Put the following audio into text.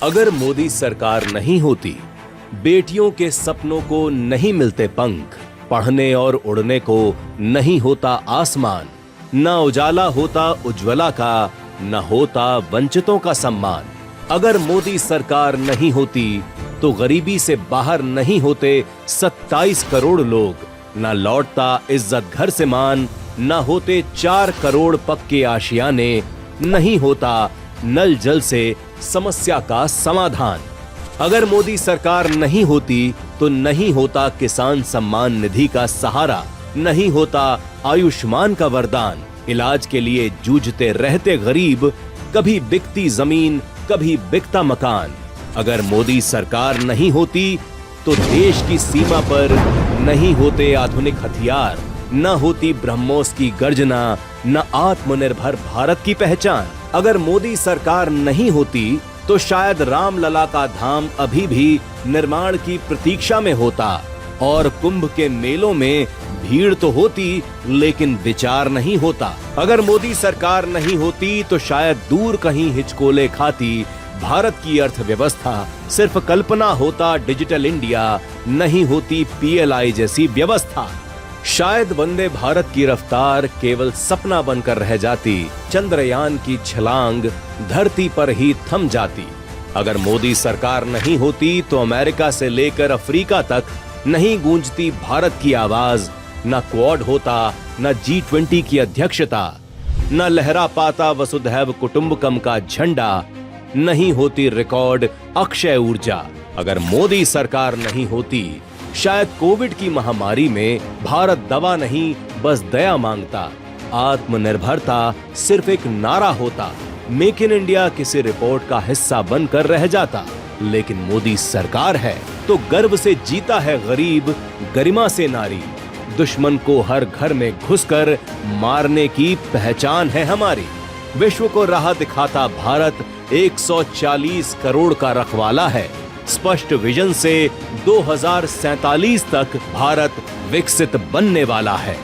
अगर मोदी सरकार नहीं होती, बेटियों के सपनों को नहीं मिलते पंख, पढ़ने और उड़ने को नहीं होता आसमान, न उजाला होता उज्ज्वला का, न होता वंचितों का सम्मान। अगर मोदी सरकार नहीं होती तो गरीबी से बाहर नहीं होते 27 करोड़ लोग, न लौटता इज्जत घर से मान, न होते 4 करोड़ पक्के आशियाने, नहीं होता नल जल से समस्या का समाधान। अगर मोदी सरकार नहीं होती तो नहीं होता किसान सम्मान निधि का सहारा, नहीं होता आयुष्मान का वरदान। इलाज के लिए जूझते रहते गरीब, कभी बिकती जमीन कभी बिकता मकान। अगर मोदी सरकार नहीं होती तो देश की सीमा पर नहीं होते आधुनिक हथियार, न होती ब्रह्मोस की गर्जना, न आत्मनिर्भर भारत की पहचान। अगर मोदी सरकार नहीं होती तो शायद रामलला का धाम अभी भी निर्माण की प्रतीक्षा में होता, और कुंभ के मेलों में भीड़ तो होती लेकिन विचार नहीं होता। अगर मोदी सरकार नहीं होती तो शायद दूर कहीं हिचकोले खाती भारत की अर्थव्यवस्था, सिर्फ कल्पना होता डिजिटल इंडिया, नहीं होती PLI जैसी व्यवस्था। शायद वंदे भारत की रफ्तार केवल सपना बनकर रह जाती, चंद्रयान की छलांग धरती पर ही थम जाती। अगर मोदी सरकार नहीं होती तो अमेरिका से लेकर अफ्रीका तक नहीं गूंजती भारत की आवाज, न क्वाड होता, न G20 की अध्यक्षता, न लहरा पाता वसुधैव कुटुंबकम का झंडा, नहीं होती रिकॉर्ड अक्षय ऊर्जा। अगर मोदी सरकार नहीं होती शायद कोविड की महामारी में भारत दवा नहीं बस दया मांगता, आत्मनिर्भरता सिर्फ एक नारा होता, मेक इन इंडिया किसी रिपोर्ट का हिस्सा बनकर रह जाता। लेकिन मोदी सरकार है तो गर्व से जीता है गरीब, गरिमा से नारी, दुश्मन को हर घर में घुसकर मारने की पहचान है हमारी। विश्व को राह दिखाता भारत 140 करोड़ का रखवाला है, स्पष्ट विजन से 2047 तक भारत विकसित बनने वाला है।